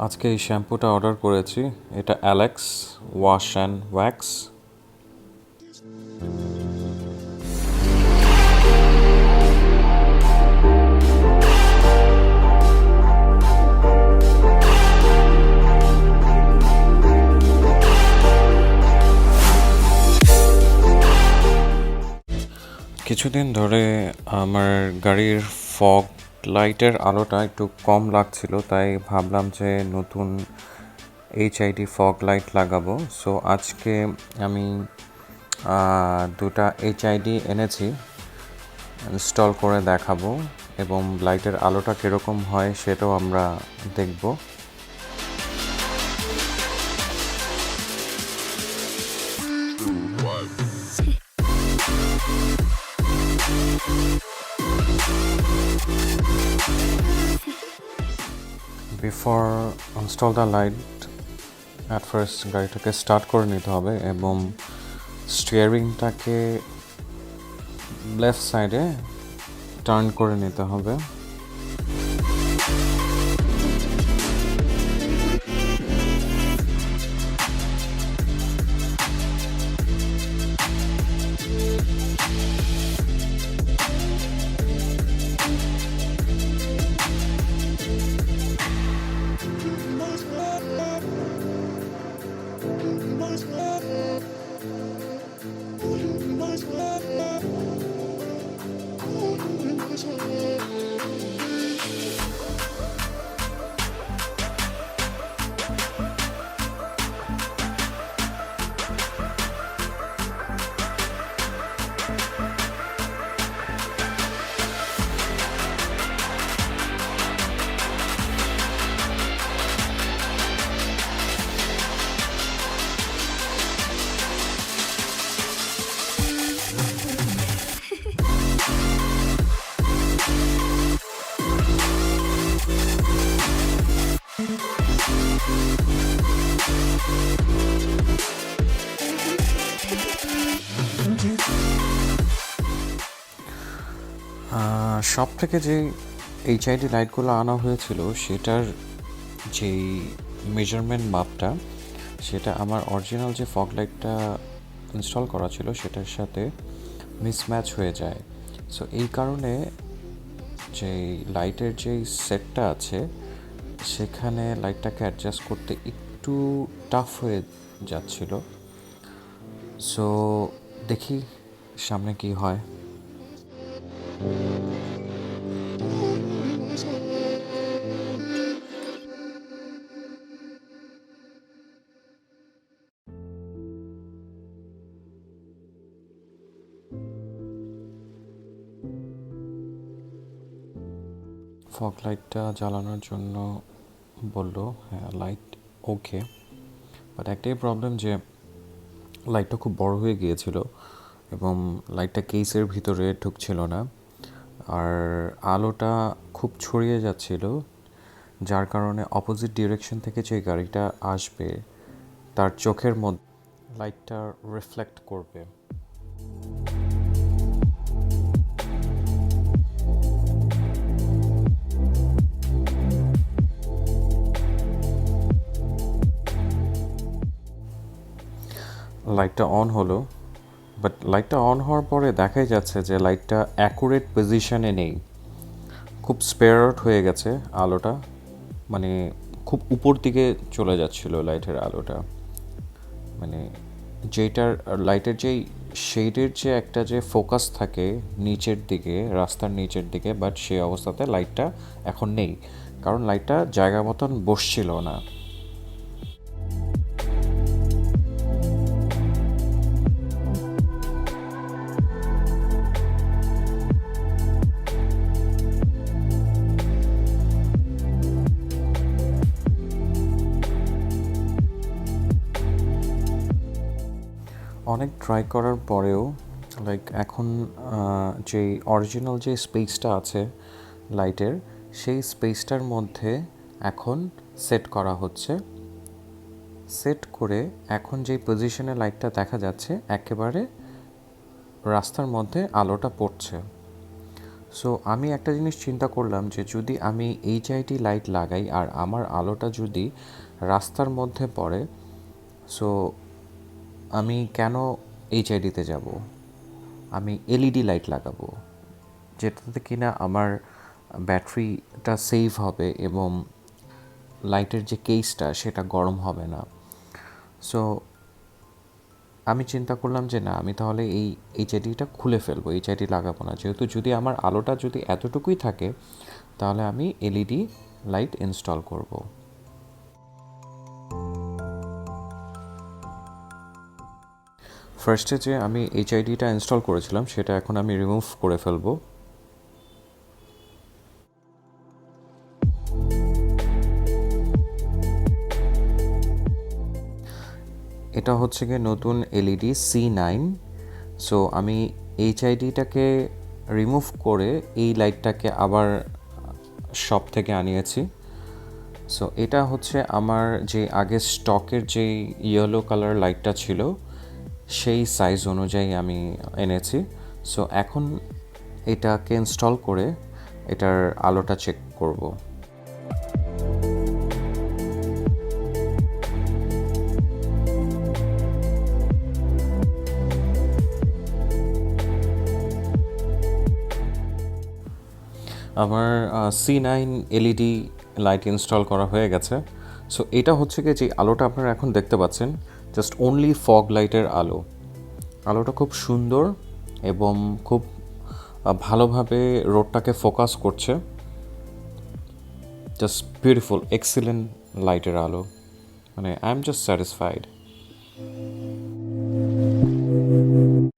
আজকে এই শ্যাম্পুটা অর্ডার করেছি। এটা অ্যালেক্স ওয়াশ অ্যান্ড ওয়্যাক্স। কিছুদিন ধরে আমার গাড়ির ফগ লাইটের আলোটা একটু কম লাগছিল, তাই ভাবলাম যে নতুন HID ফগ লাইট লাগাবো। সো আজকে আমি দুটা HID এনেছি, ইনস্টল করে দেখাবো এবং লাইটের আলোটা কীরকম হয় সেটাও আমরা দেখব। Before install the light, at first গাড়িটাকে স্টার্ট করে নিতে হবে এবং স্টিয়ারিংটাকে লেফট সাইডে টার্ন করে নিতে হবে। শপ থেকে যে HID লাইটগুলো আনা হয়েছিল সেটার যেই মেজারমেন্ট মাপটা, সেটা আমার অরিজিনাল যে ফগ লাইটটা ইনস্টল করা ছিল সেটার সাথে মিসম্যাচ হয়ে যায়। সো এই কারণে যেই লাইটের যেই সেটটা আছে সেখানে লাইটটাকে অ্যাডজাস্ট করতে একটু টাফ হয়ে যাচ্ছিল। সো দেখি সামনে কি হয়। ফগ লাইটটা জ্বালানোর জন্য বললো, হ্যাঁ লাইট ওকে, বাট একটাই প্রবলেম যে লাইটটা খুব বড় হয়ে গিয়েছিল এবং লাইটটা কেসের ভিতরে ঢুকছিল না, আর আলোটা খুব ছড়িয়ে যাচ্ছিল, যার কারণে অপোজিট ডিরেকশন থেকে যে গাড়িটা আসবে তার চোখের মধ্যে লাইটটা রিফ্লেক্ট করবে। লাইটটা অন হলো, বাট লাইটটা অন হওয়ার পরে দেখাই যাচ্ছে যে লাইটটা অ্যাকুরেট পজিশনে নেই, খুব স্পেয়ার আউট হয়ে গেছে আলোটা, মানে খুব উপর দিকে চলে যাচ্ছিল লাইটের আলোটা, মানে যেটার লাইটের যেই শেডের যে একটা যে ফোকাস থাকে নিচের দিকে, রাস্তার নিচের দিকে, বাট সেই অবস্থাতে লাইটটা এখন নেই, কারণ লাইটটা জায়গা মতন বসছিল না। অনেক ট্রাই করার পরেও লাইক এখন যে অরিজিনাল যে স্পেসটা আছে লাইটের, সেই স্পেসটার মধ্যে এখন সেট করা হচ্ছে। সেট করে এখন যেই পজিশনে লাইটটা দেখা যাচ্ছে একেবারে রাস্তার মধ্যে আলোটা পড়ছে। সো আমি একটা জিনিস চিন্তা করলাম যে যদি আমি এইচআইটি লাইট লাগাই আর আমার আলোটা যদি রাস্তার মধ্যে পড়ে, সো আমি কেন এইচআইডিতে যাব? আমি এলইডি লাইট লাগাবো, যেটাতে কিনা আমার ব্যাটারিটা সেভ হবে এবং লাইটের যে কেসটা সেটা গরম হবে না। সো আমি চিন্তা করলাম যে না, আমি তাহলে এই এইচআইডিটা খুলে ফেলবো, এইচআইডি লাগাবো না। যেহেতু যদি আমার আলোটা যদি এতটুকুই থাকে, তাহলে আমি এলইডি লাইট ইনস্টল করব। ফার্স্টে যে আমি এইচআইডিটা ইনস্টল করেছিলাম সেটা এখন আমি রিমুভ করে ফেলবো। এটা হচ্ছে গিয়ে নতুন এলইডি C9। সো আমি এইচআইডিটাকে রিমুভ করে এই লাইটটাকে আবার শপ থেকে আনিয়েছি। সো এটা হচ্ছে আমার যে আগে স্টকের যে ইয়েলো কালার লাইটটা ছিল সেই সাইজ অনুযায়ী আমি এনেছি। সো এখন এটাকে ইনস্টল করে এটার আলোটা চেক করব। আমার C9 এলইডি লাইট ইনস্টল করা হয়ে গেছে। সো এটা হচ্ছে কি, যে আলোটা আপনারা এখন দেখতে পাচ্ছেন জাস্ট অনলি ফগ লাইটের আলো। আলোটা খুব সুন্দর এবং খুব ভালোভাবে রোডটাকে ফোকাস করছে। জাস্ট বিউটিফুল, এক্সিলেন্ট লাইটের আলো, মানে আই এম জাস্ট স্যাটিসফাইড।